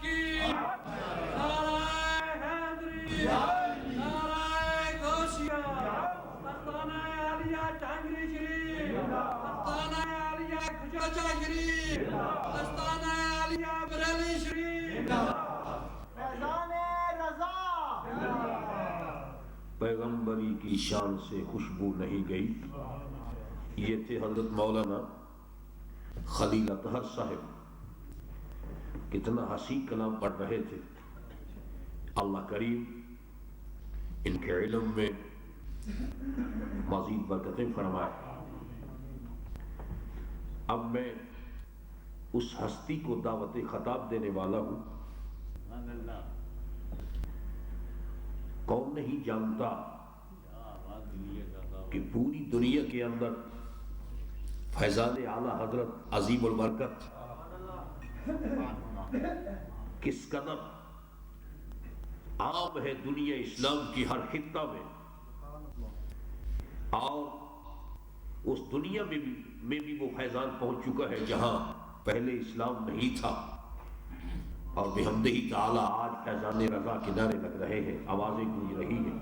کی نعرہ حیدری، نعرہ غوثیہ، آستانہ عالیہ ٹانگری شریف، آستانہ عالیہ کھچاچا شریف، آستانہ عالیہ بریلی شریف، فیضان رضا۔ پیغمبری کی شان سے خوشبو نہیں گئی۔ یہ تھے حضرت مولانا خلیل اطہر صاحب، کتنا حسین کلام پڑھ رہے تھے۔ اللہ کریم ان کے علم میں مزید برکتیں فرمائے۔ اب میں اس ہستی کو دعوت خطاب دینے والا ہوں۔ کون نہیں جانتا کہ پوری دنیا کے اندر فیضان اعلیٰ حضرت عظیم البرکت کس قدر عام ہے دنیا اسلام کی ہر خطہ میں، اور اس دنیا میں بھی وہ فیضان پہنچ چکا ہے جہاں پہلے اسلام نہیں تھا، اور بحمدہ تعالی آج فیضان رضا کے نعرے لگ رہے ہیں، آوازیں گونج رہی ہیں۔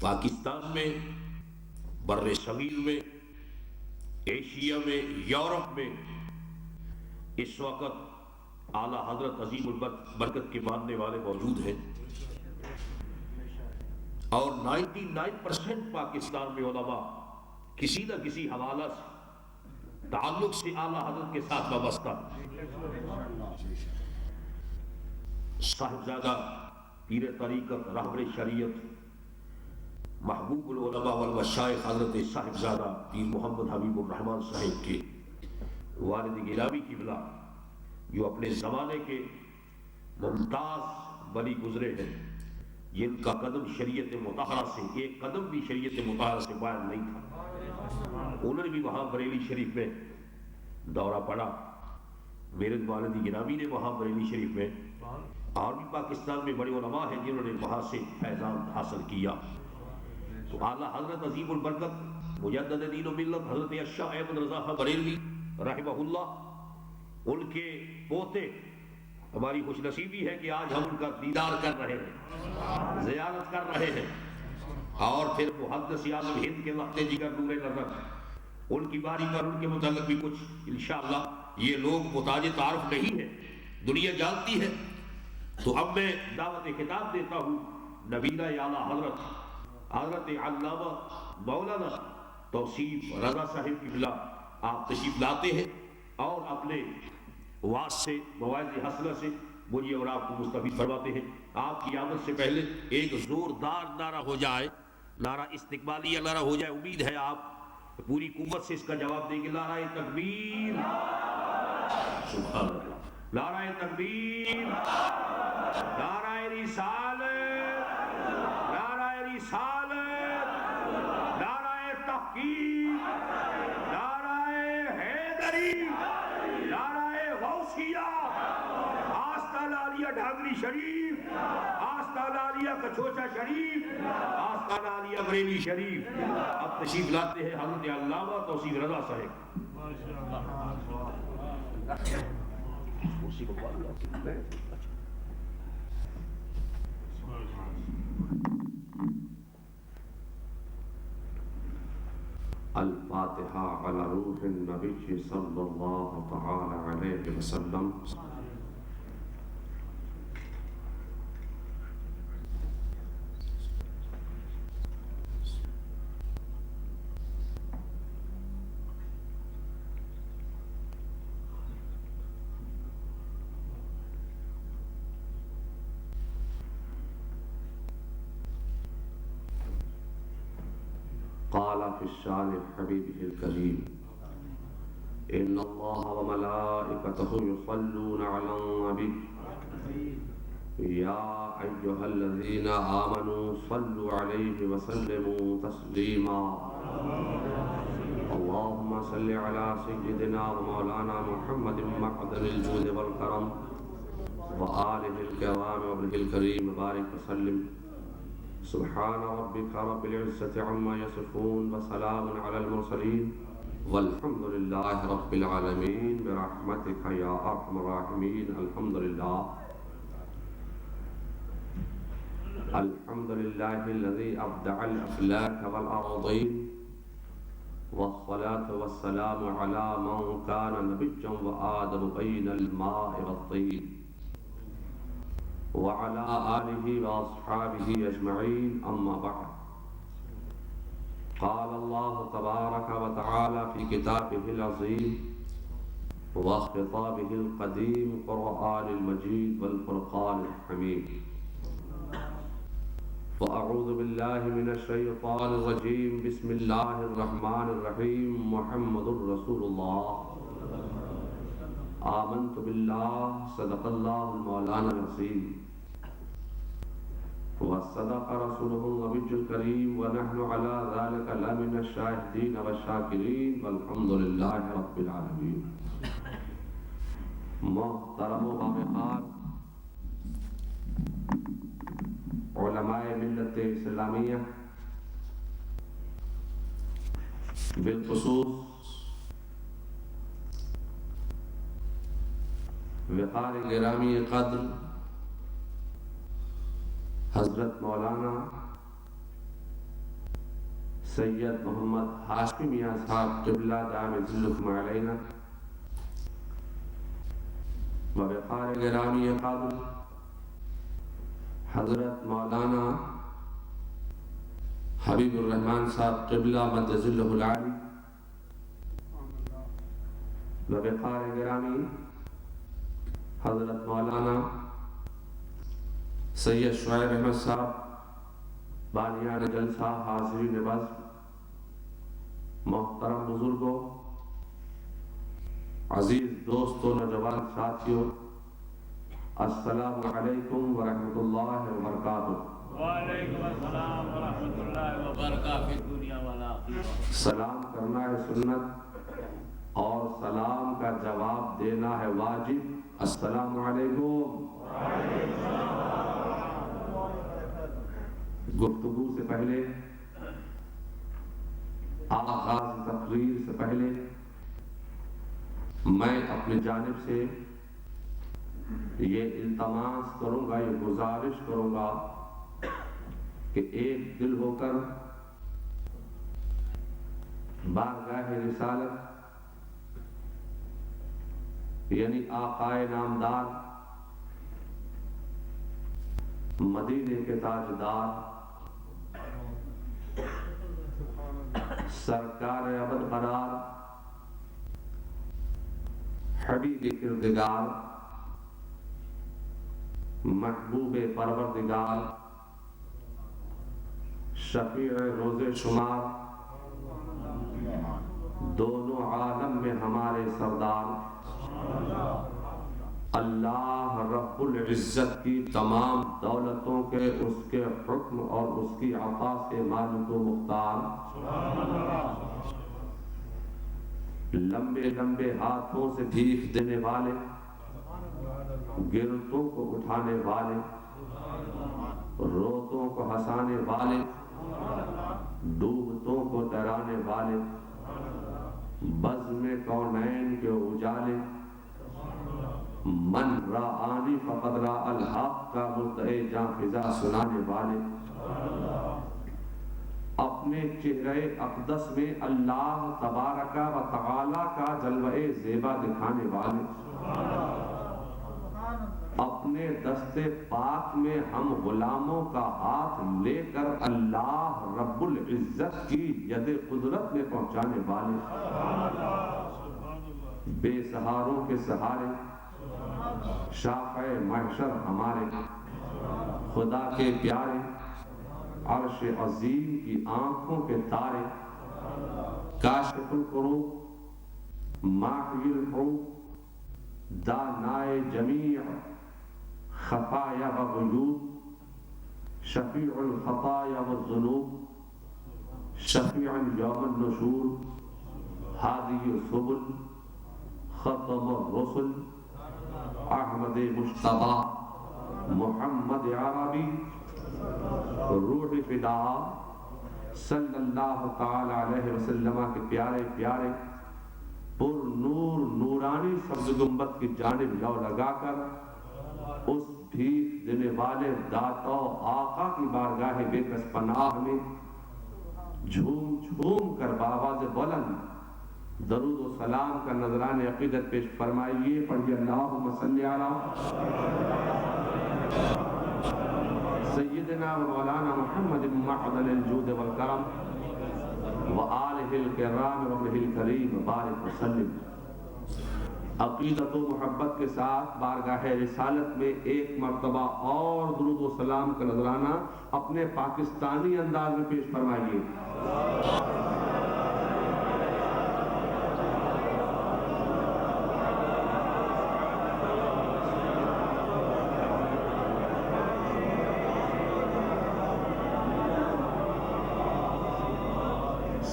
پاکستان میں، بر صغیر میں، ایشیا میں، یورپ میں اس وقت اعلیٰ حضرت عظیم البرکت کے ماننے والے موجود ہیں، اور 99% پاکستان میں علماء کسی نہ کسی حوالہ سے تعلق سے اعلیٰ حضرت کے ساتھ وابستہ۔ صاحبزادہ پیر طریقت رہبر شریعت محبوب العلماء والمشائخ حضرت صاحبزادہ پیر محمد حبیب الرحمن صاحب کے والد گرامی قبلہ، جو اپنے زمانے کے ممتاز ولی گزرے ہیں، جن کا قدم شریعت مطہرہ سے ایک قدم بھی شریعت مطہرہ سے باہر نہیں تھا، انہوں نے بھی وہاں بریلی شریف میں دورہ پڑا۔ میرے والد گرامی نے وہاں بریلی شریف میں، اور بھی پاکستان میں بڑے علماء ہیں جنہوں نے وہاں سے فیضان حاصل کیا۔ تو اعلیٰ حضرت عظیم البرکت مجدد دین و ملت حضرت اشاہ احمد رضا بریلوی رحمہ اللہ، ان کے پوتے، ہماری خوش نصیبی ہے کہ آج ہم ان کا دیدار کر رہے ہیں، زیارت کر رہے ہیں، اور پھر محدث عالم ہند کے وقت جگر نور نظر، ان کی باری پر ان کے متعلق بھی کچھ انشاءاللہ۔ یہ لوگ محتاج تعارف نہیں ہے، دنیا جانتی ہے۔ تو اب میں دعوت خطاب دیتا ہوں نبینا اعلیٰ حضرت علامہ مولانا توصیف رضا صاحب قبلہ، آپ تشریف لاتے ہیں اور اپنے واعظ سے، مواعظ حسنہ سے مجھے اور آپ کو مستفید فرماتے ہیں۔ آپ کی آمد سے پہلے ایک زوردار نعرہ ہو جائے، نعرہ استقبالیہ نعرہ ہو جائے، امید ہے آپ پوری قوت سے اس کا جواب دیں گے۔ نعرہ تکبیر، سبحان اللہ، نعرہ تکبیر، نعرہ رسالت، نعرہ رسالت، نعرہ تحقیق، نعرہ حیدری، نعرہ غوثیہ، آستانہ عالیہ ڈھانگری شریف، آستانہ عالیہ کچھوچا شریف، آستانہ عالیہ بریلی شریف۔ اب تشریف لاتے ہیں حضرت علامہ توصیف رضا صاحب۔ اسی کو الفاتحہ علی روح النبی صلی اللہ تعالی علیہ وسلم۔ قال في الشان حبيبه الكريم إن الله وملائكته يصلون على النبي يا أيها الذين آمنوا صلوا عليه وسلموا تسليما اللهم صل على سيدنا ومولانا محمد معدن الجود والكرم وآله الكرام وابنه الكريم بارك وسلم سبحان ربك رب العزة عما يصفون وسلام على المرسلين والحمد لله رب العالمين برحمتك يا أرحم الراحمين. الحمد لله الذي أبدع الأفلاك والأرضين، والصلاة والسلام على من كان نبيا وآدم بين الماء والطين، وعلى آله وأصحابه أجمعين. أما بعد، قال الله تبارك وتعالى في كتابه العظيم وخطابه القديم قرآن المجيد والفرقان الحميد. فأعوذ بالله من الشيطان الرجيم. بسم الله الرحمن الرحيم. محمد رسول الله. آمنت بالله. صدق الله المولانا العظيم وصدق رسوله النبي الكريم، ونحن على ذلك لمن الشاهدين والشاكرين، والحمد لله رب العالمين. محترم و باوقار علماء ملت اسلامیہ، بالخصوص وقار گرامی قدر حضرت مولانا سید محمد ہاشمی میاں صاحب قبلہ دام ذلکم علینا، ووقار گرامی قدر حضرت مولانا حبیب الرحمن صاحب قبلہ مد ذلہ العالی، ووقار گرامی حضرت مولانا سید شعیب احمد صاحب بانیان جلسہ، حاضرین بزم، محترم بزرگوں، عزیز دوستوں، نوجوان ساتھیوں، السلام علیکم ورحمۃ اللہ وبرکاتہ. وعلیکم السلام ورحمۃ اللہ وبرکاتہ. دنیا والا سلام کرنا ہے سنت اور سلام کا جواب دینا ہے واجب. السلام علیکم. گفتگو سے پہلے، آغاز تقریر سے پہلے، میں اپنی جانب سے یہ التماس کروں گا، یہ گزارش کروں گا کہ ایک دل ہو کر بارگاہ رسالت یعنی آقائے نامدار، مدینے کے تاجدار، سرکار ابد قرار، حبیب کردگار، محبوب پروردگار، شفیع روز شمار، دونوں عالم میں ہمارے سردار، اللہ رب العزت کی تمام دولتوں کے اس کے حکم اور اس کی عطا سے مالک و مختار، لمبے لمبے ہاتھوں سے بھیک دینے والے، گرتوں کو اٹھانے والے، روتوں کو ہنسانے والے، ڈوبتوں کو تیرانے والے، بزم کونین کے اجالے، من رآنی فقد رأى الحق کا مدعے جاں فضا سنانے والے، اپنے چہرے اقدس میں اللہ تبارک و تعالی کا جلوہ زیبا دکھانے والے، اپنے دست پاک میں ہم غلاموں کا ہاتھ لے کر اللہ رب العزت کی ید قدرت میں پہنچانے والے، بے سہاروں کے سہارے، شافع محشر ہمارے، خدا کے پیارے، عرش عظیم کی آنکھوں کے تارے، کاشف الکروب، ماحی الحروب، دانائے جمیع خفایا و غیوب، شفیع الخطایا والذنوب، شفیع یوم النشور، ہادی السبل، ختم الرسل، احمد مجتبی، محمد عربی، روح فدا صلی اللہ تعالی علیہ وسلم کے پیارے پیارے پر نور نورانی سبز گنبد کی جانب لو لگا کر اس بھیک دینے والے داتا آقا کی بارگاہ بے کس پناہ میں جھوم جھوم کر بآواز بلند درود و سلام کا نذران عقیدت پیش فرمائیے. پڑھیے اللہم صلی علی سیدنا و مولانا محمد معدن الجود والکرم وآلہ الکرام وابنہ الکریم بارک وسلم. عقیدت و محبت کے ساتھ بارگاہ رسالت میں ایک مرتبہ اور درود و سلام کا نذرانہ اپنے پاکستانی انداز میں پیش فرمائیے.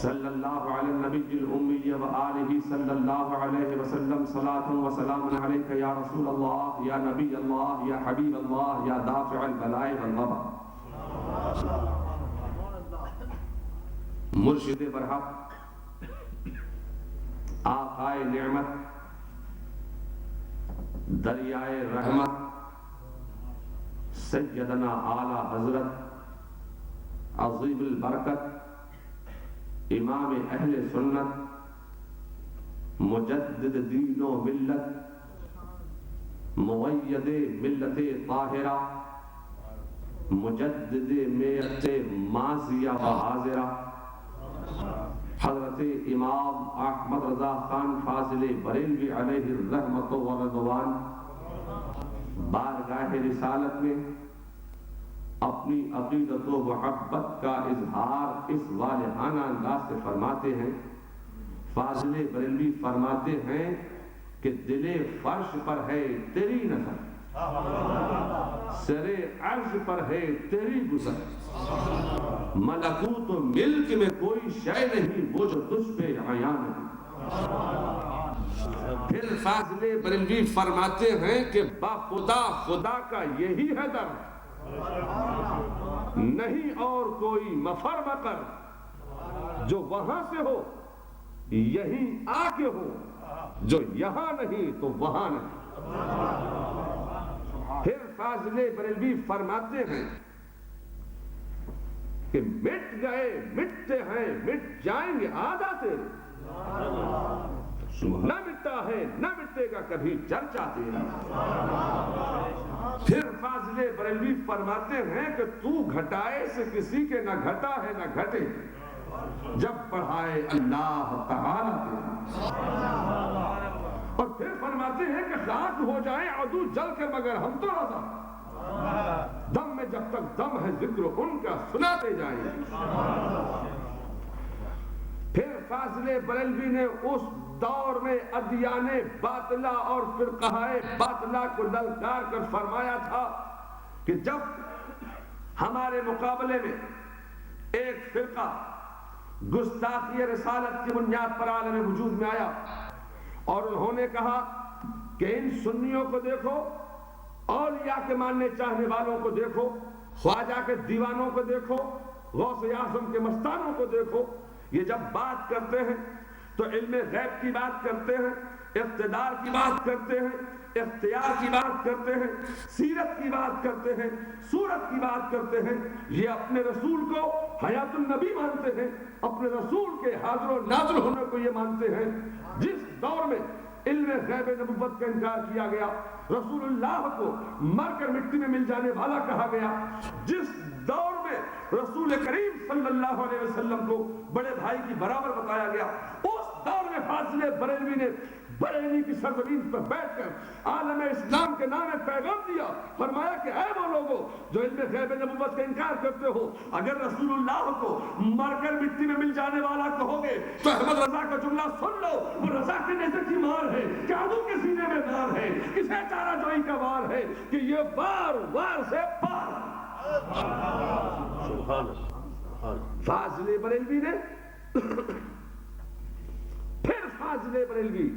صلی اللہ علی النبی الأمی وآلہ صلی اللہ علیہ وسلم صلاة و سلام علیک یا رسول اللہ یا نبی اللہ یا حبیب اللہ یا دافع البلاء والوبا. مرشد برحق آقائے نعمت دریائے رحمت سیدنا اعلی حضرت عظیم البرکت امام اہل سنت مجدد دین و ملت مؤید ملت طاہرہ مجدد ملت ماضیہ و حاضرہ حضرت امام احمد رضا خان فاضل بریلوی علیہ الرحمت و رضوان بارگاہ رسالت میں اپنی عقیدت و محبت کا اظہار اس والہانہ انداز سے فرماتے ہیں. فاضل بریلوی فرماتے ہیں کہ دل فرش پر ہے تیری نظر، سر عرش پر ہے تیری گزر، ملکوت و ملک میں کوئی شے نہیں وہ جو تجھ پہ عیاں نہیں. پھر فاضل بریلوی فرماتے ہیں کہ با خدا خدا کا یہی ہے در، نہیں اور کوئی مفر مقر، جو وہاں سے ہو یہی آ کے ہو، جو یہاں نہیں تو وہاں نہیں. پھر فاضل بریلوی فرماتے ہیں کہ مٹ گئے مٹتے ہیں مٹ جائیں گے عادتیں، نہ مٹتا ہے نہ مٹے گا کبھی چرچا تیرا. پھر فاضل بریلوی فرماتے ہیں کہ تو گھٹائے سے کسی کے نہ گھٹا ہے نہ گھٹے، جب پڑھائے اللہ تعالیٰ تیرا. اور پھر فرماتے ہیں کہ خاک ہو جائیں عدو جل کر مگر ہم تو رضا، دم میں جب تک دم ہے ذکر ان کا سناتے جائیں. پھر فاضل بریلوی نے اس دور میں ادیان باطلہ اور فرقہ باطلہ کو للکار کر فرمایا تھا کہ جب ہمارے مقابلے میں ایک فرقہ گستاخی رسالت کی بنیاد پر عالم وجود میں آیا اور انہوں نے کہا کہ ان سنیوں کو دیکھو، اولیاء کے ماننے چاہنے والوں کو دیکھو، خواجہ کے دیوانوں کو دیکھو، غوث اعظم کے مستانوں کو دیکھو، یہ جب بات کرتے ہیں تو علم غیب کی بات کرتے ہیں، اقتدار کی بات کرتے ہیں، اختیار کی بات کرتے ہیں، سیرت کی بات کرتے ہیں، صورت کی بات کرتے ہیں. یہ اپنے رسول کو حیات النبی مانتے ہیں، اپنے رسول کے حاضر و ناظر ہونے کو یہ مانتے ہیں. جس دور میں علم غیب نبوت کا انکار کیا گیا، رسول اللہ کو مر کر مٹی میں مل جانے والا کہا گیا، جس دور میں رسول کریم صلی اللہ علیہ وسلم کو بڑے بھائی کی برابر بتایا گیا، اس دور میں فاضل بریلوی نے بریلی کی سرزمین پر بیٹھ کر عالم اسلام کے نام پیغام دیا. فرمایا کہ اے وہ لوگوں جو علم غیب نبوت کا انکار کرتے ہو، اگر رسول اللہ کو مر کر مٹی میں مل جانے والا کہو گے تو احمد رضا کا جملہ سن لو. وہ رضا کے نیزے کی مار ہے، کعبوں کے سینے میں دار ہے، کسے چارہ جوئی کا وار ہے کہ یہ وار وار سے پار. فاضل بریلوی نے پھر فاضل بریلوی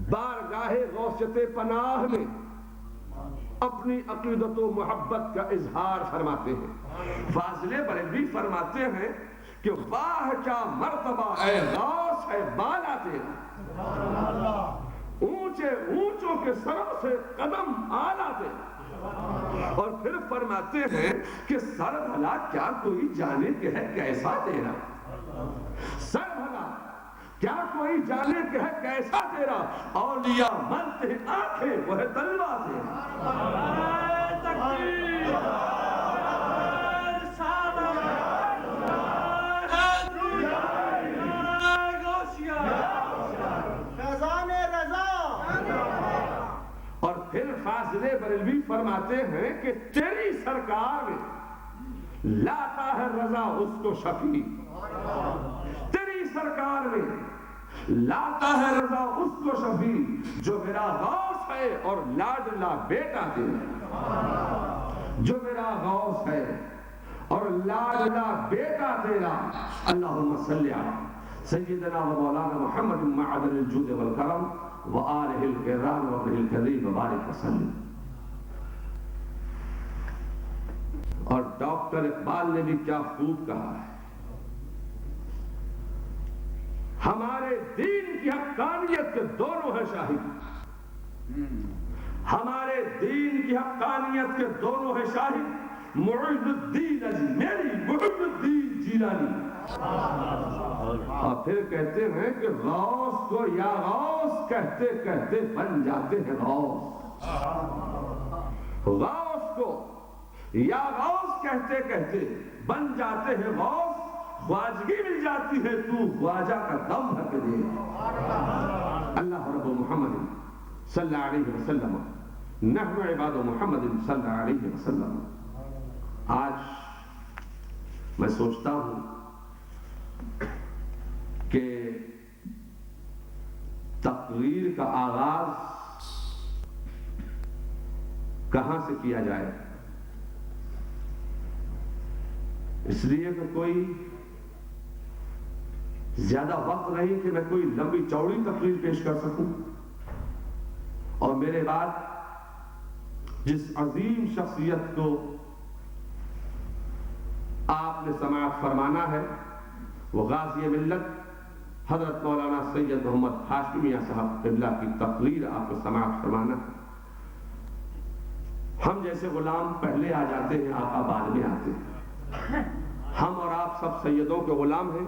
بارگاہ غوثیت پناہ میں اپنی عقیدت و محبت کا اظہار فرماتے ہیں. فاضل بریلوی فرماتے ہیں کہ واہ کیا مرتبہ اے غوث ہے بالا تیرا، اونچے اونچوں کے سروں سے قدم آلہ تیرا۔ اور پھر فرماتے ہیں کہ سر بھلا کیا کوئی جانے کہ ہے کیسا تیرا، سر بھلا کیا کوئی جانے کہ ہے کیسا تیرا، اولیاء ملتے ہیں آنکھیں وہ ہے تلوا تیرا۔ اور پھر فاضل بریلوی فرماتے ہیں کہ تیری سرکار میں لاتا ہے رضا اس کو شفیع، تیری سرکار میں لاتا ہے رضا اس کو شفیع، جو میرا غوث ہے اور لاڈلا بیٹا تیرا، جو میرا غوث ہے اور لاڈلا بیٹا تیرا۔ اللہم صلی علی سیدنا و مولانا محمد معدن الجود والکرم وآلہ الکرام وابنہ الکریم وبارک وسلم۔ اور ڈاکٹر اقبال نے بھی کیا خوب کہا ہے، ہمارے دین کی حقانیت کے دونوں ہیں شاہد، ہمارے دین کی حقانیت کے دونوں ہیں شاہد، معز الدین اجمیری، معز الدین جیلانی۔ اور پھر کہتے ہیں کہ غوث کو یا غوث کہتے کہتے بن جاتے ہیں غوث، غوث کو یا غوث کہتے کہتے بن جاتے ہیں غوث، خواجگی مل جاتی ہے تو خواجہ کا دم بھر کے دے۔ اللہ رب محمد صلی اللہ علیہ وسلم، نحن عباد محمد صلی اللہ علیہ وسلم۔ آج میں سوچتا ہوں کہ تقریر کا آغاز کہاں سے کیا جائے، اس لیے کہ کوئی زیادہ وقت نہیں کہ میں کوئی لمبی چوڑی تقریر پیش کر سکوں، اور میرے بعد جس عظیم شخصیت کو آپ نے سماعت فرمانا ہے وہ غازی ملت حضرت مولانا سید محمد ہاشمی صاحب قبلہ کی تقریر آپ کو سماعت فرمانا ہے۔ ہم جیسے غلام پہلے آ جاتے ہیں، آقا بعد میں آتے ہیں، ہم اور آپ سب سیدوں کے غلام ہیں،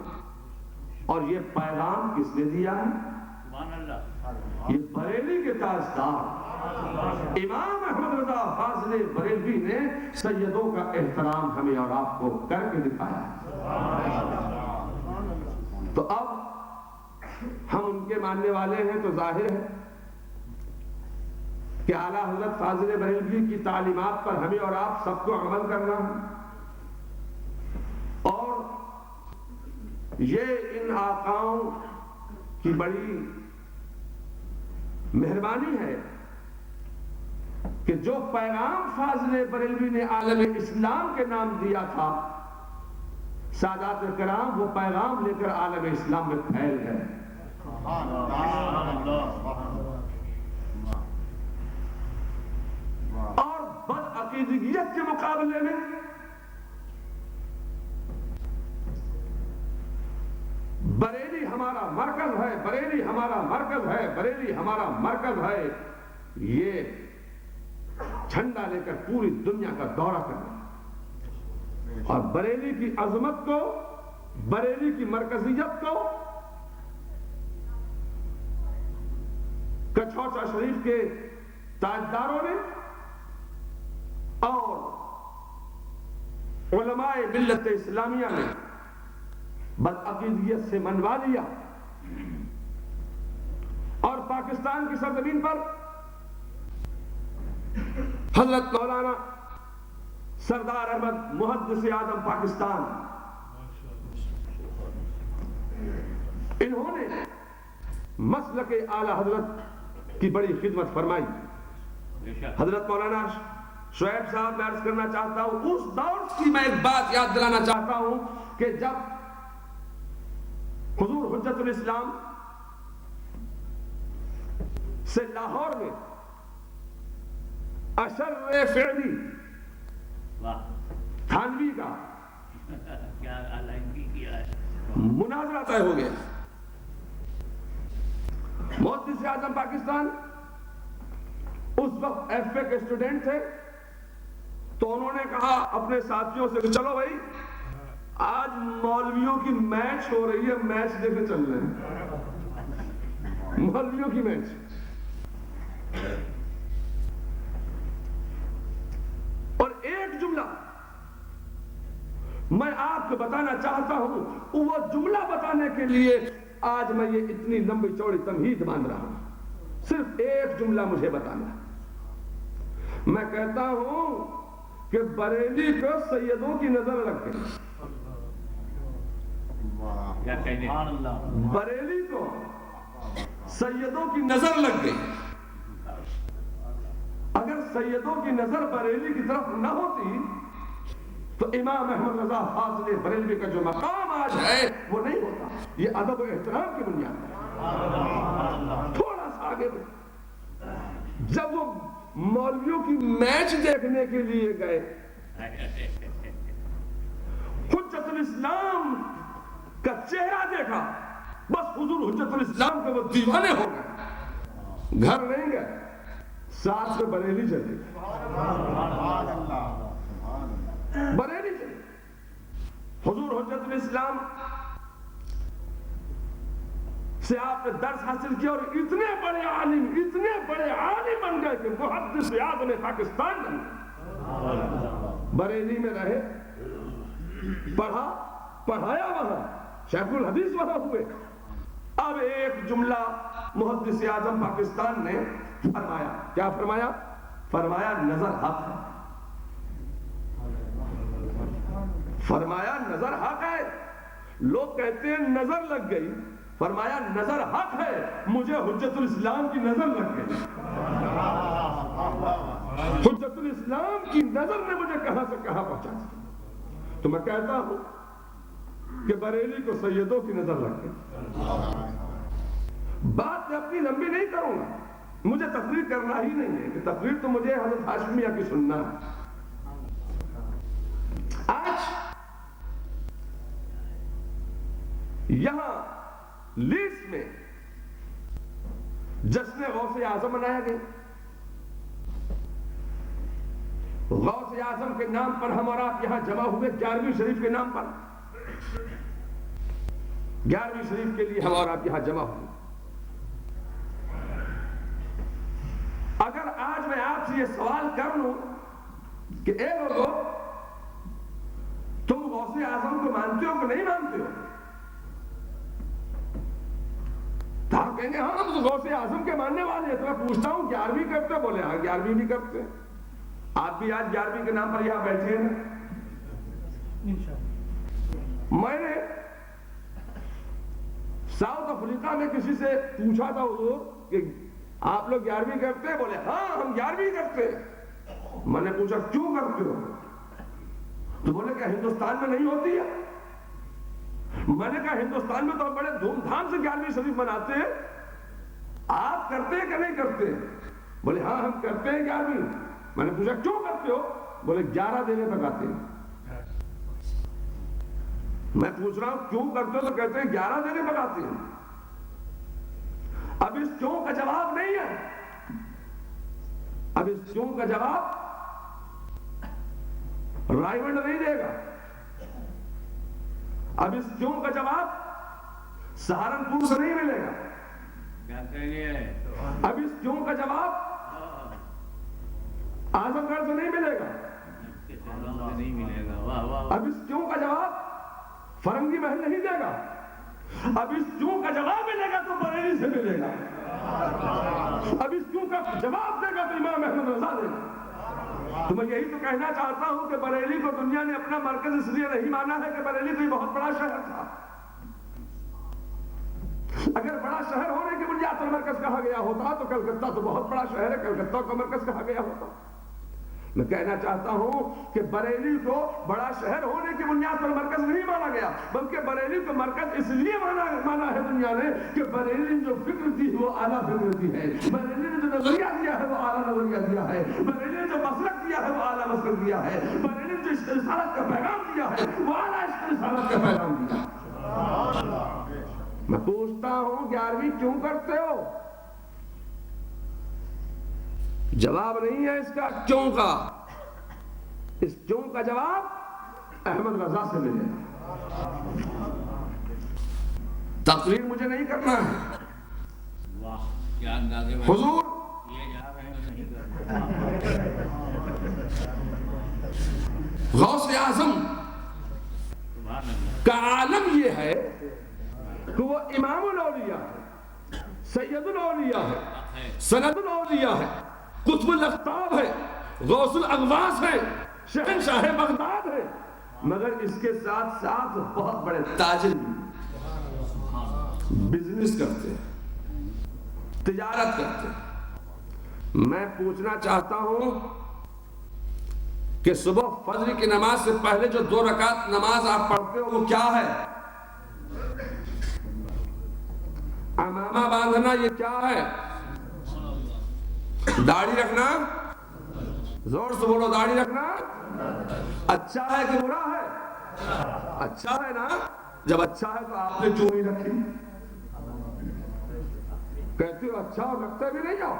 اور یہ پیغام کس نے دیا ہے؟ یہ بریلی کے تاجدار امام احمد رضا فاضل بریلوی نے سیدوں کا احترام ہمیں اور آپ کو کر کے دکھایا ہے۔ تو اب ہم ان کے ماننے والے ہیں تو ظاہر ہے کہ اعلیٰ حضرت فاضل بریلوی کی تعلیمات پر ہمیں اور آپ سب کو عمل کرنا ہے، اور یہ ان آقاؤں کی بڑی مہربانی ہے کہ جو پیغام فاضل بریلوی نے عالم اسلام کے نام دیا تھا، سادات کرام وہ پیغام لے کر عالم اسلام میں پھیل گئے۔ اور بدعقیدگیت کے مقابلے میں بریلی ہمارا مرکز ہے، بریلی ہمارا مرکز ہے، بریلی ہمارا مرکز ہے، یہ جھنڈا لے کر پوری دنیا کا دورہ کرنا، اور بریلی کی عظمت کو، بریلی کی مرکزیت کو کچھوچا شریف کے تاجداروں نے اور علماء ملت اسلامیہ نے بدعقیدیت سے منوا لیا، اور پاکستان کی سرزمین پر حضرت مولانا سردار احمد محدث اعظم پاکستان، انہوں نے مسلک اعلی حضرت کی بڑی خدمت فرمائی۔ حضرت مولانا شعیب صاحب میں عرض کرنا چاہتا ہوں، اس دور کی میں ایک بات یاد دلانا چاہتا ہوں کہ جب حضور حجت الاسلام سے لاہور میں اشر فعلی تھانوی کا کیا علائقی کیا ہے مناظرہ طے ہو گیا. محدث اعظم پاکستان اس وقت ایف اے کے اسٹوڈنٹ تھے, تو انہوں نے کہا اپنے ساتھیوں سے کہ چلو بھائی آج مولویوں کی میچ ہو رہی ہے, میچ دیکھنے چل رہے ہیں, مولویوں کی میچ. اور ایک جملہ میں آپ کو بتانا چاہتا ہوں, وہ جملہ بتانے کے لیے آج میں یہ اتنی لمبی چوڑی تمہید باندھ رہا ہوں. صرف ایک جملہ مجھے بتانا. میں کہتا ہوں کہ بریلی کو سیدوں کی نظر لگ گئی. بریلی کو سیدوں کی نظر لگ گئی. اگر سیدوں کی نظر بریلی کی طرف نہ ہوتی تو امام احمد رضا فاضل بریلوی کا جو مقام آج ہے وہ نہیں ہوتا. یہ ادب و احترام کی بنیاد ہے. تھوڑا سا آگے جب وہ مولویوں کی میچ دیکھنے کے لیے گئے, حجت الاسلام کا چہرہ دیکھا, بس حضور حجت الاسلام کے وہ دیوانے ہو گئے. گھر نہیں گئے, ساتھ میں بریلی چلے گئے. بریلی چلے حضور حجت الاسلام سے آپ نے درس حاصل کیا اور اتنے بڑے عالم بن گئے کہ محدث اعظم پاکستان بن گئے. بریلی میں رہے, پڑھایا وہاں, شیخ الحدیث وہاں ہوئے. اب ایک جملہ محدث اعظم پاکستان نے فرمایا. کیا فرمایا؟ فرمایا نظر حق ہے. فرمایا نظر حق ہے. لوگ کہتے ہیں نظر لگ گئی, فرمایا نظر حق ہے. مجھے حجت الاسلام کی نظر لگ گئی. حجت الاسلام کی نظر نے مجھے کہاں سے کہاں پہنچا دیا. تو میں کہتا ہوں کہ بریلی کو سیدوں کی نظر لگ گئی. بات میں اپنی لمبی نہیں کروں گا, مجھے تقریر کرنا ہی نہیں ہے, کہ تقریر تو مجھے حضرت ہاشمیہ کی سننا ہے. آج یہاں لیڈز میں جشن غوث اعظم منایا گیا. غوث اعظم کے نام پر ہم اور آپ یہاں جمع ہوئے, 11ویں شریف کے نام پر. 11ویں شریف کے لیے ہم اور آپ یہاں جمع ہوئے. اگر آج میں آپ سے یہ سوال کر لوں کہ اے لوگوں, تم غوث اعظم کو مانتے ہو کہ نہیں مانتے ہو, تو آپ کہیں گے ہاں ہم غوث اعظم کے ماننے والے ہیں. تو میں پوچھتا ہوں 11ویں کرتے ہو؟ بولے ہاں 11ویں بھی کرتے ہیں. آپ بھی آج 11ویں کے نام پر یہاں بیٹھے ہیں. میں نے ساؤتھ افریقہ میں کسی سے پوچھا تھا حضور کہ آپ لوگ 11ویں کرتے ہیں؟ بولے ہاں ہم 11ویں کرتے ہیں. میں نے پوچھا کیوں کرتے ہو؟ تو بولے کہ ہندوستان میں نہیں ہوتی ہے. میں نے کہا ہندوستان میں تو ہم بڑے دھوم دھام سے 11ویں شریف مناتے ہیں, آپ کرتے ہیں کہ نہیں کرتے؟ بولے ہاں ہم کرتے ہیں 11ویں. میں نے پوچھا کیوں کرتے ہو؟ بولے 11 دینے تک آتے ہیں. میں پوچھ رہا ہوں کیوں کرتے ہو؟ تو کہتے ہیں 11 دینے تک آتے ہیں. اب اس کیوں کا جواب نہیں ہے. اب اس کیوں کا جواب رائمنڈ نہیں دے گا. اب اس کیوں کا جواب سہارنپور سے نہیں ملے گا. اب اس کیوں کا جواب اعظم گڑھ سے نہیں ملے گا. اب اس کیوں کا جواب فرنگی محل نہیں دے گا. اب اس کیوں کا جواب ملے گا تو بریلی سے ملے گا. اب اس کیوں کا جواب دے گا تو امام احمد رضا دے گا. تو میں یہی تو کہنا چاہتا ہوں کہ بریلی کو دنیا نے اپنا مرکز اس لیے نہیں مانا ہے کہ بریلی کوئی بہت بڑا شہر تھا. اگر بڑا شہر ہونے کی بنیاد پر مرکز کہا گیا ہوتا تو کلکتہ تو بہت بڑا شہر ہے, کلکتہ کا مرکز کہا گیا ہوتا. میں کہنا چاہتا ہوں کہ بریلی کو بڑا شہر ہونے کی بنیاد پر مرکز نہیں مانا گیا, بلکہ بریلی کو مرکز اس لیے مانا ہے دنیا نے کہ بریلی نے جو فکر دی وہ اعلیٰ فکر دی ہے. بریلی نے جو نظریہ دیا ہے وہ اعلیٰ نظریہ دیا ہے. بریلی نے جو مسلک دیا ہے وہ اعلیٰ مسلک دیا ہے. بریلی نے جو رسالت کا پیغام دیا ہے وہ اعلیٰ رسالت کا پیغام دیا. پڑھنا ہو 11ویں کیوں کرتے ہو؟ جواب نہیں ہے اس کا کیوں کا. اس کیوں کا جواب احمد رضا سے ملے گا. تقریر مجھے نہیں کرنا ہے. واہ کیا انداز ہے حضور یہ جا رہے ہیں نہیں کر غوث اعظم سبحان اللہ. کا عالم یہ ہے کہ وہ امام الاولیاء ہے، سید الاولیاء ہے، سند الاولیاء ہے، قطب الاقطاب ہے، غوث الاغواث ہے، شہنشاہ بغداد ہے، مگر اس کے ساتھ ساتھ بہت بڑے تاجر بزنس کرتے ہیں، تجارت کرتے ہیں. میں پوچھنا چاہتا ہوں کہ صبح فجر کی نماز سے پہلے جو 2 رکعت نماز آپ پڑھتے ہو وہ کیا ہے؟ امامہ باندھنا یہ کیا ہے؟ داڑھی رکھنا؟ زور سے بولو. داڑھی رکھنا اچھا ہے کہ برا ہے؟ اچھا ہے نا. جب اچھا ہے تو آپ نے کیوں نہیں رکھی؟ کہتے ہو اچھا اور رکھتے بھی نہیں جاؤ.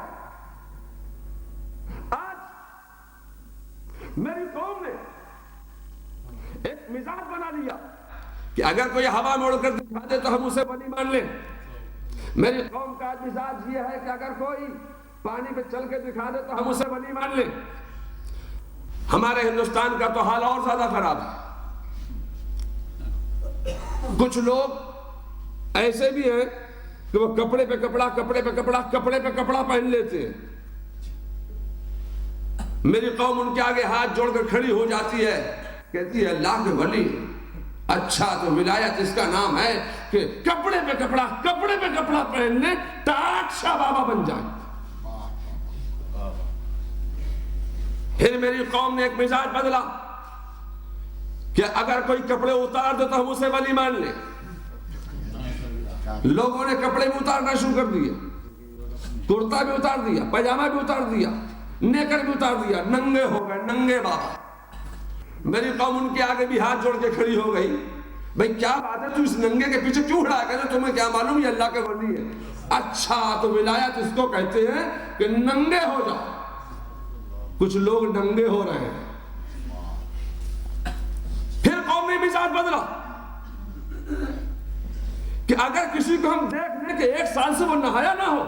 آج میری قوم نے ایک مزاج بنا لیا کہ اگر کوئی ہوا موڑ کر دکھا دے تو ہم اسے ولی مان لیں. میری قوم کا مزاج یہ ہے کہ اگر کوئی پانی پہ چل کے دکھا دے تو ہم اسے ولی مان لیں. ہمارے ہندوستان کا تو حال اور زیادہ خراب ہے. کچھ لوگ ایسے بھی ہیں کہ وہ کپڑے پہ کپڑا کپڑے پہ کپڑا کپڑے پہ کپڑا پہن لیتے ہیں. میری قوم ان کے آگے ہاتھ جوڑ کر کھڑی ہو جاتی ہے، کہتی ہے اللہ کے ولی. اچھا تو ولایت اس کا نام ہے کہ کپڑے پہ کپڑا پہن لے ٹاٹ شاہ بابا بن جائے. پھر میری قوم نے ایک مزاج بدلا کہ اگر کوئی کپڑے اتار دے تو ہم اسے ولی مان لیں. لوگوں نے کپڑے بھی اتارنا شروع کر دیے. کرتا بھی اتار دیا، پاجامہ بھی اتار دیا، نیکر بھی اتار دیا، ننگے ہو گئے، ننگے بابا. میری قوم ان کے آگے بھی ہاتھ جوڑ کے کھڑی ہو گئی. بھئی کیا بات ہے تو اس ننگے کے پیچھے کیوں کھڑا ہے؟ تمہیں کیا معلوم یہ اللہ کے ولی ہے؟ اچھا تو ولایت اس کو کہتے ہیں کہ ننگے ہو جاؤ. کچھ لوگ ننگے ہو رہے ہیں. پھر قوم نے مزاج بدلا کہ اگر کسی کو ہم دیکھ لیں کہ 1 سال سے وہ نہایا نہ ہو،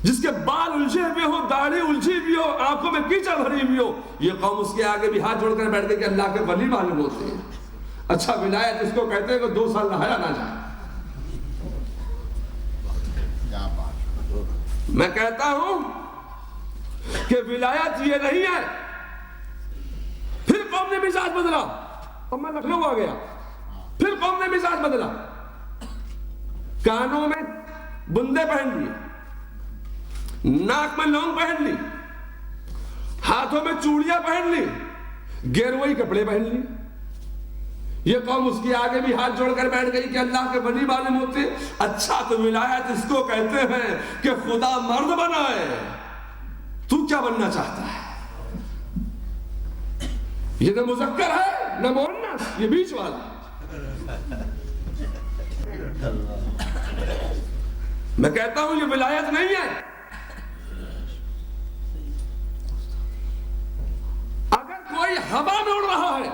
جس کے بال الجھے ہوئے ہو، داڑھی الجھی ہوئی ہو، آنکھوں میں کیچڑ بھری ہوئی ہو، یہ قوم اس کے آگے بھی ہاتھ جوڑ کر بیٹھ گئی کہ اللہ کے ولی معلوم ہوتے ہیں. اچھا ولایت اس کو کہتے ہیں کہ 2 سال نہایا نہ جائے. میں کہتا ہوں کہ ولایت یہ نہیں ہے. پھر قوم نے مزاج بدلا اور میں لکھنؤ آ گیا. پھر قوم نے مزاج بدلا، کانوں میں بندے پہن لیے، ناک میں لونگ پہن لی، ہاتھوں میں چوڑیاں پہن لی، گیروئی کپڑے پہن لی. یہ قوم اس کے آگے بھی ہاتھ جوڑ کر بیٹھ گئی کہ اللہ کے ولی معلوم ہوتے. اچھا تو ولایت اس کو کہتے ہیں کہ خدا مرد بنائے. تو کیا بننا چاہتا ہے؟ یہ نہ مذکر ہے نہ مؤنث، یہ بیچ والا. میں کہتا ہوں یہ ولایت نہیں ہے. اگر کوئی ہوا میں اڑ رہا ہے،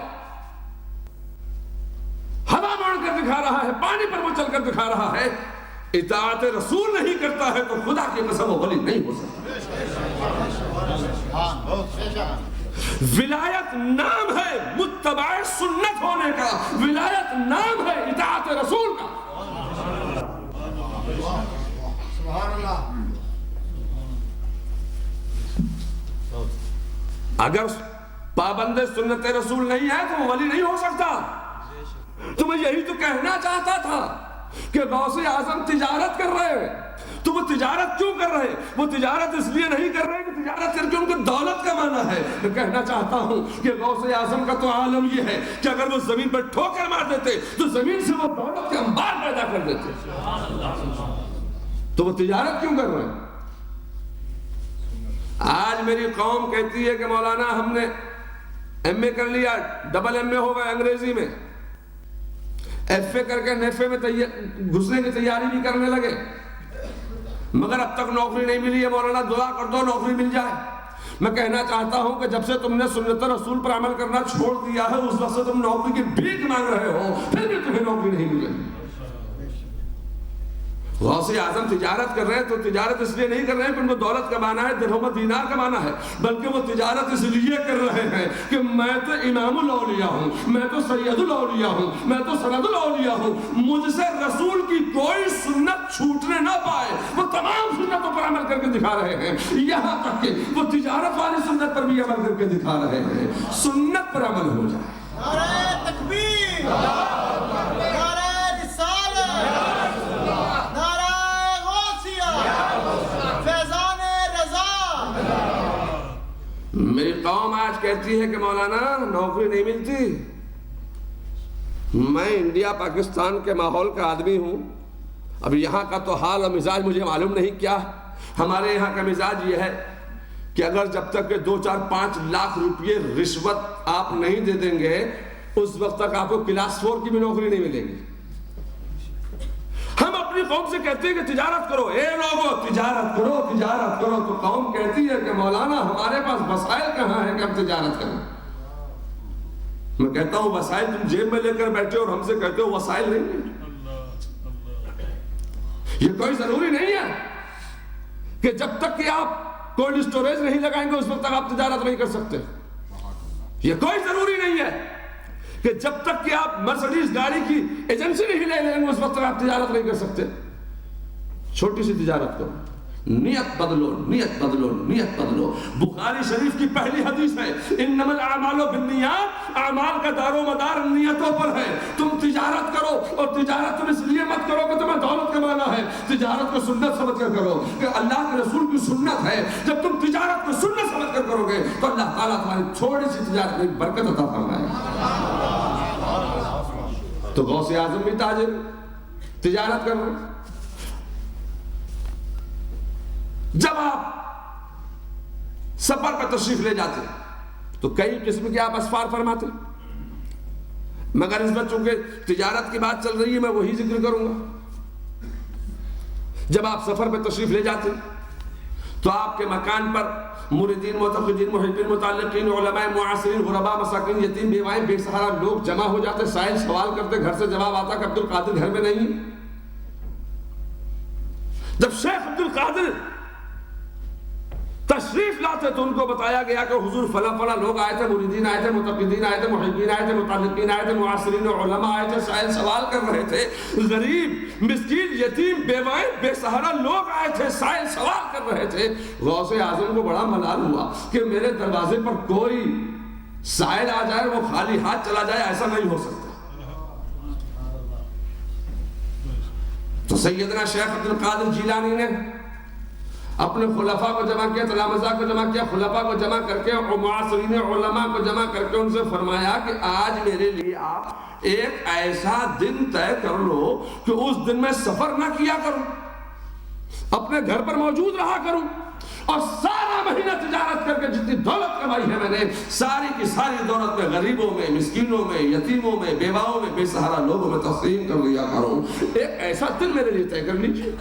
ہوا میں اڑ کر دکھا رہا ہے، پانی پر وہ چل کر دکھا رہا ہے، اطاعت رسول نہیں کرتا ہے تو خدا کی قسم وہ ولی نہیں ہو سکتا. ولایت نام ہے متبع سنت ہونے کا، ولایت نام ہے اطاعت رسول کا. اگر پابند سنت رسول نہیں ہے تو وہ ولی نہیں ہو سکتا. تو میں یہی تو کہنا چاہتا تھا کہ غوث اعظم تجارت کر رہے ہیں. تو وہ تجارت کیوں کر رہے ہیں؟ وہ تجارت اس لیے نہیں کر رہے کہ تجارت کر کے ان کو دولت کمانا ہے. میں کہنا چاہتا ہوں کہ غوث اعظم کا تو عالم یہ ہے کہ اگر وہ زمین پر ٹھوکر مار دیتے تو زمین سے وہ دولت کے انبار پیدا کر دیتے. تو وہ تجارت کیوں کر رہے ہیں؟ آج میری قوم کہتی ہے کہ مولانا ہم نے ایم اے کر لیا، ڈبل ایم اے ہو گئے انگریزی میں، ایف اے کر کے نیفے میں گھسنے کی تیاری بھی کرنے لگے، مگر اب تک نوکری نہیں ملی ہے۔ مولانا دعا کر دو نوکری مل جائے۔ میں کہنا چاہتا ہوں کہ جب سے تم نے سنت رسول پر عمل کرنا چھوڑ دیا ہے، اس وقت سے تم نوکری کی بھیک مانگ رہے ہو، پھر بھی تمہیں نوکری نہیں ملے۔ غوث اعظم تجارت کر رہے ہیں تو تجارت اس لیے نہیں کر رہے ہیں کہ ان کو دولت کمانا ہے، درہم و دینار کمانا ہے، بلکہ وہ تجارت اس لیے کر رہے ہیں کہ میں تو امام الاولیاء ہوں، میں تو سید الاولیاء ہوں، میں تو سند الاولیاء ہوں، مجھ سے رسول کی کوئی سنت چھوٹنے نہ پائے۔ وہ تمام سنتوں پر عمل کر کے دکھا رہے ہیں، یہاں تک کہ وہ تجارت والی سنت پر بھی عمل کر کے دکھا رہے ہیں۔ سنت پر عمل ہو جائے۔ نعرہ تکبیر، نعرہ رسالت، نعرہ غوثیہ، فیضان رضا۔ میری قوم آج کہتی ہے کہ مولانا نوکری نہیں ملتی۔ میں انڈیا پاکستان کے ماحول کا آدمی ہوں، اب یہاں کا تو حال اور مزاج مجھے معلوم نہیں کیا۔ ہمارے یہاں کا مزاج یہ ہے کہ اگر جب تک کہ 2 4 5 لاکھ روپئے رشوت آپ نہیں دے دیں گے، اس وقت تک آپ کو کلاس 4 کی بھی نوکری نہیں ملے گی۔ ہم اپنی قوم سے کہتے ہیں کہ تجارت کرو، اے لوگو تجارت کرو، تجارت کرو، تو قوم کہتی ہے کہ مولانا ہمارے پاس وسائل کہاں ہیں کہ ہم تجارت کریں۔ میں کہتا ہوں وسائل تم جیب میں لے کر بیٹھے اور ہم سے کہتے ہو وسائل نہیں ہیں۔ یہ کوئی ضروری نہیں ہے کہ جب تک کہ آپ کولڈ اسٹوریج نہیں لگائیں گے اس وقت تک آپ تجارت نہیں کر سکتے۔ یہ کوئی ضروری نہیں ہے کہ جب تک کہ آپ مرسڈیز گاڑی کی ایجنسی نہیں لے لیں گے اس وقت تک آپ تجارت نہیں کر سکتے۔ چھوٹی سی تجارت کرو، نیت بدلو، نیت بدلو، نیت بدلو۔ بخاری شریف کی پہلی حدیث ہے انما الاعمال بالنیات، اعمال کا دار و مدار نیتوں پر ہے۔ تم تجارت کرو، اور تجارت تم اس لیے مت کرو کہ تمہیں دولت کمانا ہے، تجارت کو سنت سمجھ کر کرو کہ اللہ کے رسول کی سنت ہے۔ جب تم تجارت کو سنت سمجھ کر کرو گے تو اللہ تعالیٰ تمہاری تھوڑی سی تجارت میں برکت عطا فرمائے گا۔ تو غوث اعظم بھی تاجر تجارت کر رہے ہیں۔ جب آپ سفر پر تشریف لے جاتے تو کئی قسم کے آپ اسفار فرماتے، مگر اس وقت چونکہ تجارت کی بات چل رہی ہے میں وہی ذکر کروں گا۔ جب آپ سفر پر تشریف لے جاتے تو آپ کے مکان پر مریدین، معتقدین، محبین، متعلقین، علماء معاصرین، غرباء، مساکین، یتیم، بیوائیں، بے سہارا لوگ جمع ہو جاتے۔ سائل سوال کرتے، گھر سے جواب آتا کہ عبد القادر گھر میں نہیں۔ جب شیخ عبد القادر تشریف لاتے تو ان کو بتایا گیا کہ حضور فلاں فلاں لوگ آئے تھے، مریدین آئے تھے، متقدین آئے تھے، محبین آئے تھے، متعلقین آئے تھے، معاصرین علماء آئے تھے، سائل سوال کر رہے تھے۔ غریب، مسکین، یتیم، بیوائیں، بے سہارا لوگ آئے تھے، سائل سوال کر رہے تھے۔ غوث اعظم کو بڑا ملال ہوا کہ میرے دروازے پر کوئی سائل آ جائے وہ خالی ہاتھ چلا جائے، ایسا نہیں ہو سکتا۔ تو سیدنا شیخ عبد القادر جیلانی نے اپنے خلفاء کو جمع کیا، تلامذہ کو جمع کیا، خلفاء کو جمع کر کے اور معاصرین علماء کو جمع کر کے ان سے فرمایا کہ آج میرے لیے آپ ایک ایسا دن طے کر لو کہ اس دن میں سفر نہ کیا کروں، اپنے گھر پر موجود رہا کروں، اور سارا مہینہ تجارت کر کے جتنی دولت کمائی ہے میں نے ساری کی ساری دولت میں غریبوں میں، مسکینوں میں، یتیموں میں، بیواؤں میں، بے سہارا لوگوں میں تقسیم کر دیا کروں۔ ایک ایسا دن میرے لیے طے کر لیجیے۔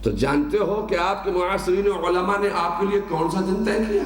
تو جانتے ہو کہ آپ کے معاصرین علماء نے آپ کے لیے کون سا دن طے کیا؟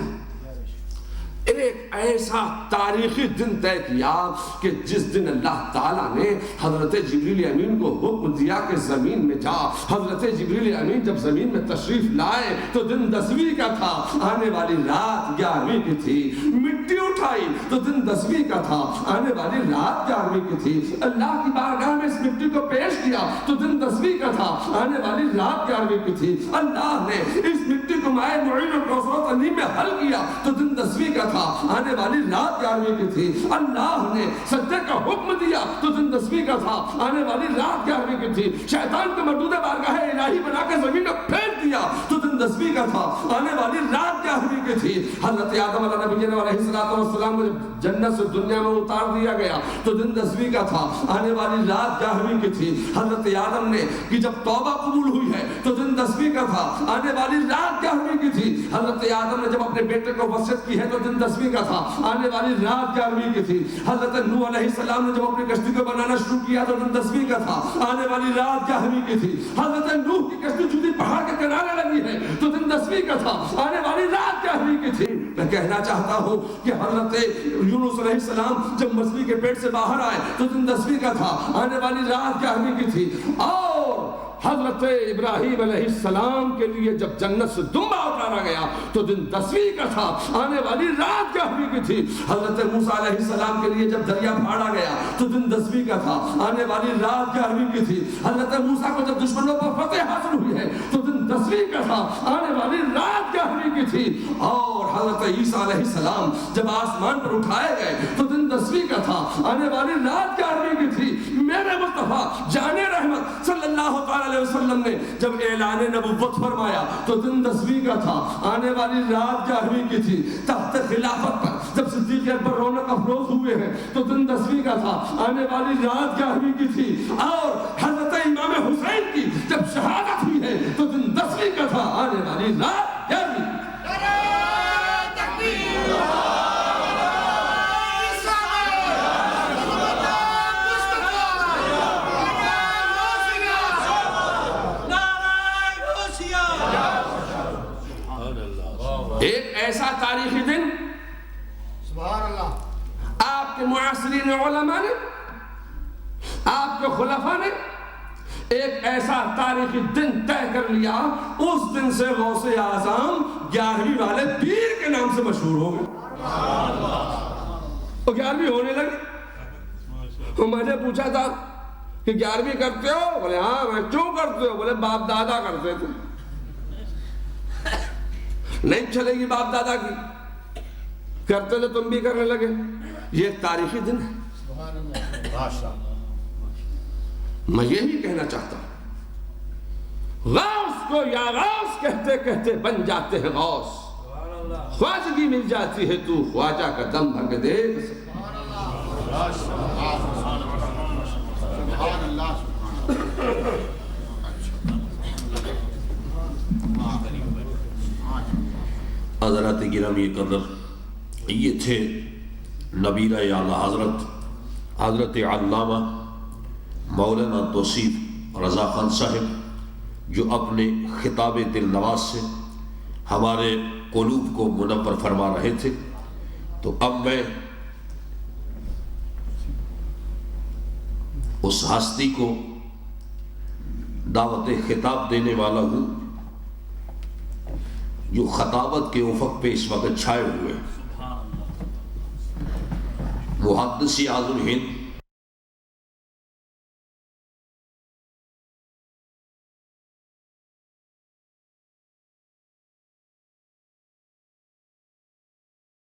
ایک ایسا تاریخی دن طے کیا کہ جس دن اللہ تعالیٰ نے حضرت جبریل امین کو حکم دیا کہ زمین میں جا۔ حضرت جبریل امین جب زمین میں تشریف لائے تو دن 10ویں کا تھا، آنے والی رات 11ویں کی تھی۔ مٹی اٹھائی تو دن 10ویں کا تھا، آنے والی رات 11ویں کی تھی۔ اللہ کی بارگاہ میں اس مٹی کو پیش کیا تو دن 10ویں کا تھا، آنے والی رات 11ویں کی تھی۔ اللہ نے اس مٹی کو مائع معین اور کوثر و تنیم میں حل کیا تو دن 10ویں کا تھا، آنے والی رات 11ویں کی تھی۔ اللہ نے سجدے کا حکم دیا تو دن 10ویں کا تھا، آنے والی رات 11ویں کی تھی۔ شیطان کو مردود بارگاہ الہی بنا کے زمین میں پھینک دیا تو دن 10ویں کا تھا، آنے والی رات 11ویں کی تھی۔ حضرت آدم علیہ نبی علیہ السلام کو جنت سے دنیا میں اتار دیا گیا تو دن 10ویں کا تھا، آنے والی رات 11ویں کی تھی۔ حضرت آدم نے کہ جب توبہ قبول ہوئی ہے تو دن 10ویں کا تھا، آنے والی رات 11ویں کی تھی۔ حضرت آدم نے جب اپنے بیٹے کو وصیت کی ہے تو دن 10ویں کا تھا، آنے والی رات 11ویں کی تھی۔ حضرت نوح علیہ السلام نے جب اپنی کشتی کو بنانا شروع کیا تو دن 10ویں کا تھا، آنے والی رات 11ویں کی تھی۔ حضرت نوح کی کشتی چونکہ پہاڑ کے کنارے لگی ہے تو دن 10ویں کا تھا، آنے والی رات 11ویں کی تھی۔ میں کہنا چاہتا ہوں کہ حضرت یونس علیہ السلام جب مچھلی کے پیٹ سے باہر آئے تو دن 10ویں کا تھا، آنے والی رات 11ویں کی تھی۔ اور حضرت ابراہیم علیہ السلام کے لیے جب جنت سے دمبا اتارا گیا تو دن 10ویں کا تھا، آنے والی رات 11ویں کی تھی۔ حضرت موسیٰ علیہ السلام کے لیے جب دریا پھاڑا گیا تو دن 10ویں کا تھا، آنے والی رات 11ویں کی تھی۔ حضرت موسیٰ کو جب دشمنوں پر فتح حاصل ہوئی ہے تو دن 10ویں کا تھا، آنے والی رات 11ویں کی تھی۔ اور حضرت عیسیٰ علیہ السلام جب آسمان پر اٹھائے گئے تو دن 10ویں کا تھا، آنے والی رات 11ویں کی تھی۔ میرے مصطفیٰ جان رحمت صلی اللہ تعالی علیہ وسلم نے جب اعلان نبوت فرمایا تو دن 10ویں کا تھا، آنے والی رات 11ویں کی تھی۔ تخت خلافت پر جب صدیق اکبر رونق افروز ہوئے ہیں تو دن 10ویں کا تھا، آنے والی رات 11ویں کی تھی۔ اور حضرت امام حسین کی جب شہادت ہوئی ہے تو دن 10ویں کا تھا، آنے والی رات 11ویں۔ ایک ایسا تاریخی دن سبحان اللہ، آپ کے معاصرین علماء نے، آپ کے خلفاء نے ایک ایسا تاریخی دن طے کر لیا، اس دن سے غوث اعظم 11ویں والے پیر کے نام سے مشہور ہو گئے۔ وہ 11ویں ہونے لگے۔ میں نے پوچھا تھا کہ 11ویں کرتے ہو؟ بولے ہاں۔ میں کیوں کرتے ہو؟ بولے باپ دادا کرتے تھے۔ نہیں چلے گی باپ دادا کی، کرتے تو تم بھی کرنے لگے۔ یہ ایک تاریخی دن ہے۔ سبحان اللہ، میں یہی کہنا چاہتا ہوں، غوث کو یا غوث کہتے کہتے بن جاتے ہیں غوث۔ خواجگی مل جاتی ہے تو خواجہ کا دم بھنگ دے۔ حضرات گرامی قدر، یہ تھے نبیرہ اعلیٰ حضرت علامہ مولانا توصیف رضا خان صاحب، جو اپنے خطاب دل نواز سے ہمارے قلوب کو منور فرما رہے تھے۔ تو اب میں اس ہستی کو دعوت خطاب دینے والا ہوں جو خطابت کے افق پہ اس وقت چھائے ہوئے، محدث اعظم ہند